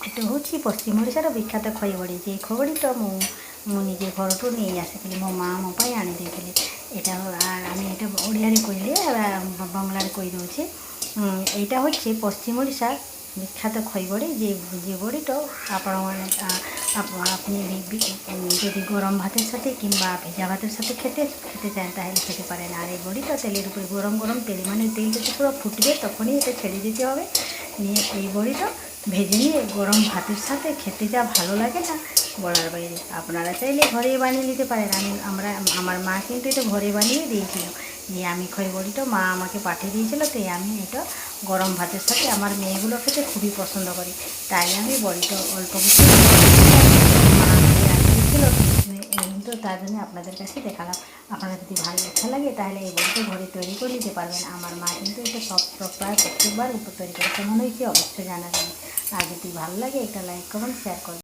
এটা ହେଉଛି ପଶ୍ଚିମ ଓଡ଼ିଶାର ବିଖ୍ୟାତ ଖଇବଡ଼ି। ଯେ ଖଇବଡ଼ିଟା ମୁଁ ନିଜେ ଘରଠୁ ନେଇ ଆସିଥିଲି, ମୋ ମା' ମୋ ପାଇଁ ଆଣି ଦେଇଥିଲେ। এটা আমি এটা ଓଡ଼ିଆରେ କହିଲେ বাংলাରେ କହିଦେଉଛି। এইটা হচ্ছে পশ্চিম ওড়িশার বিখ্যাত খইবড়ি। যে বড়িটা আপনারা আপনি যদি গরম ভাতের সাথে কিংবা ভেজা ভাতের সাথে খেতে চান তাহলে খেতে পারেন। আর এই বড়িটা তেলের উপরে গরম গরম তেল, মানে তেলটা পুরো ফুটবে তখনই এটা ছেড়ে দিতে হবে। নিয়ে এই বড়িটা ভেজে নিয়ে গরম ভাতের সাথে খেতে যা ভালো লাগে না বলার বাইরে। আপনারা চাইলে ঘরে বানিয়ে নিতে পারেন। আমার মা কিন্তু এটা ঘরে বানিয়ে দিয়েছিল। দিয়ে আমি খইবড়িটা মা আমাকে পাঠিয়ে দিয়েছিল, তাই আমি এটা গরম ভাতের সাথে, আমার মেয়েগুলো খেতে খুবই পছন্দ করে, তাই আমি বড়িটা অল্প কিছু মা আমাকে রাখিয়েছিল। তো তার জন্য আপনাদের কাছে দেখালাম। আপনারা যদি ভালো ইচ্ছা লাগে তাহলে এই বড়িটা ঘরে তৈরি করে নিতে পারবেন। আমার মা কিন্তু এটা প্রায় প্রত্যেকবার তৈরি করে। কেমন হয়েছে অবশ্যই জানাবেন। আর যদি ভালো লাগে একটা লাইক কমেন্ট শেয়ার করবেন।